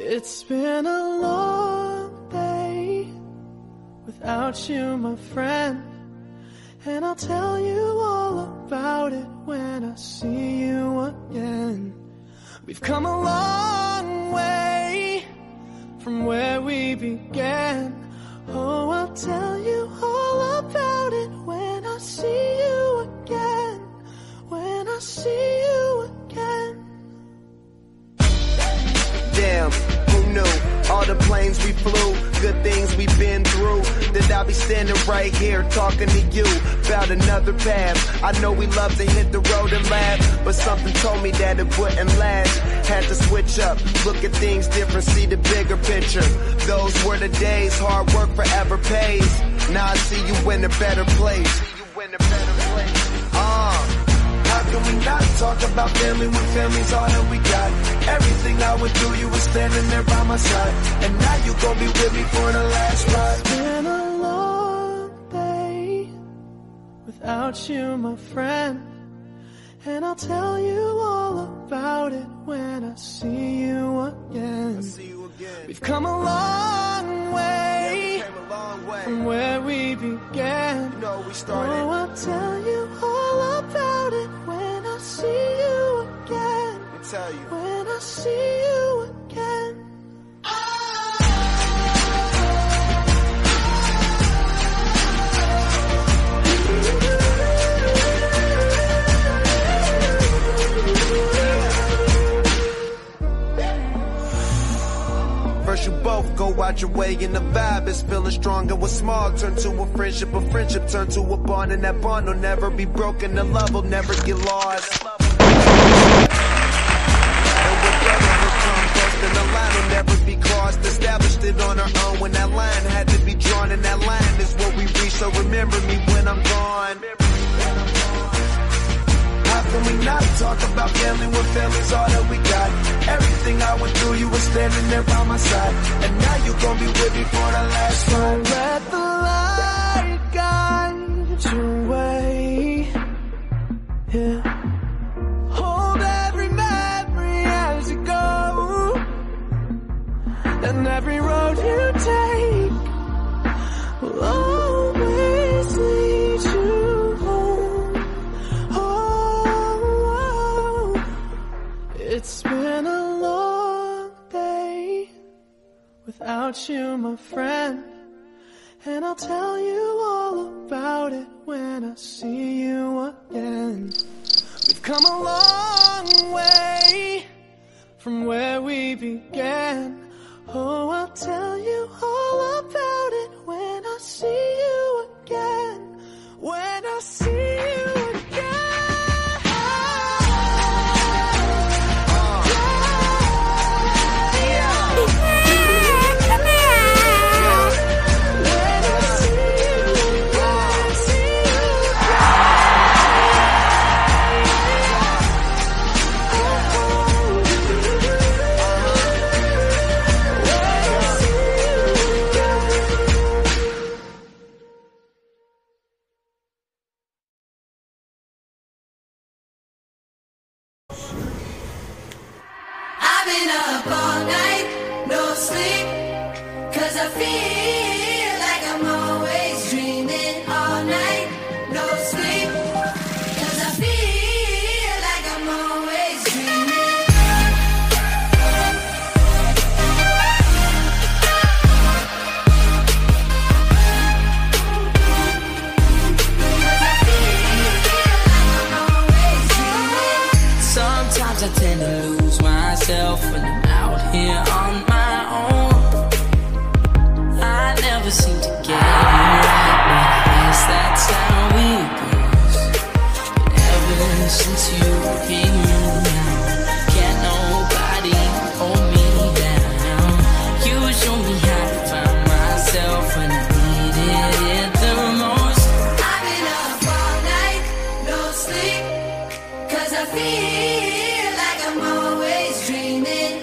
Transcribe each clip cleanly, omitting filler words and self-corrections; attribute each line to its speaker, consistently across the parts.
Speaker 1: It's been a long day without you, my friend, and I'll tell you all about it when I see you again. We've come a long way from where we began. Oh, I'll tell you all about it when I see you again. When I see you again.
Speaker 2: Damn, who knew? All the planes we flew, good things we've been through, that I'll be standing right here talking to you about another path. I know we love to hit the road and laugh, but something told me that it wouldn't last. Had to switch up, look at things different, see the bigger picture. Those were the days, hard work forever pays. Now I see you in a better place. How can we not talk about family when family's all that we got? Everything I went through, you were standing there by my side, and now you gon' be with me for the last ride.
Speaker 1: It's been a long day without you, my friend, and I'll tell you all about it when I see you again. We've come a long way from where we began. Oh, I'll tell you all about it when I see you again. When I see you again.
Speaker 2: First you both go out your way and the vibe is feeling strong, and what's small turn to a friendship turn to a bond, and that bond will never be broken, the love will never get lost. And the line will never be crossed. Established it on our own when that line had to be drawn, and that line is what we reach. So remember me when I'm gone. How can we not talk about family when family's all that we got? Everything I went through, you were standing there by my side, and now you gon' be with me for the last time.
Speaker 1: Let the light guide your way. Yeah. Hold every memory as you go, and every road you take will always lead you home. Oh, it's been a long day without you, my friend, and I'll tell you all about it when I see you again. We've come a long way from where we began. Oh, I'll tell you all about it when I see you again. When I see you again.
Speaker 3: I've been up all night, no sleep, 'cause I feel like I'm always dreaming all night, no sleep, 'cause I feel like I'm always dreaming.
Speaker 4: Sometimes I tend to lose myself when I'm out here on my own. I never seem to get it right, but I guess that's how it goes. But ever since you came around, can't nobody hold me down. You show me how to find myself when I needed it the most.
Speaker 3: I've been up all night, no sleep, 'cause I feel like I'm always dreaming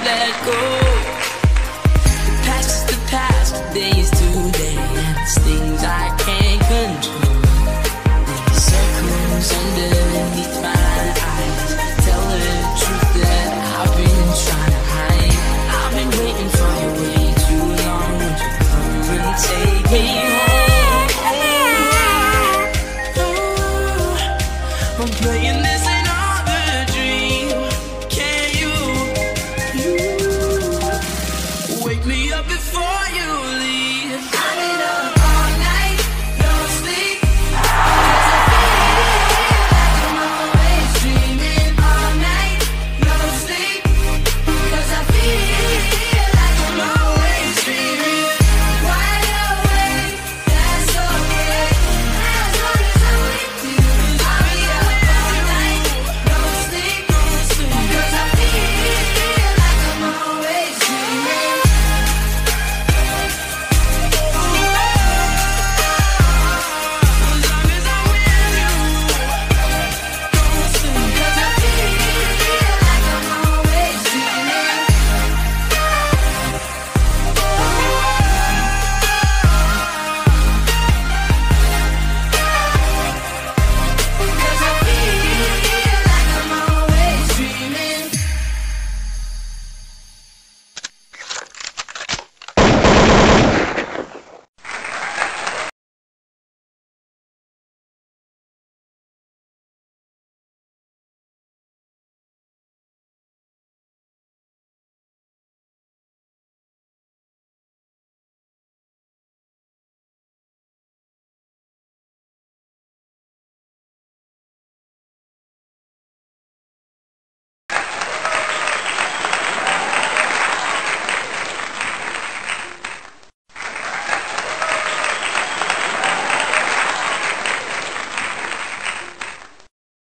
Speaker 4: let go. The past is the past, today is today, and it's things I can't control. These circles underneath my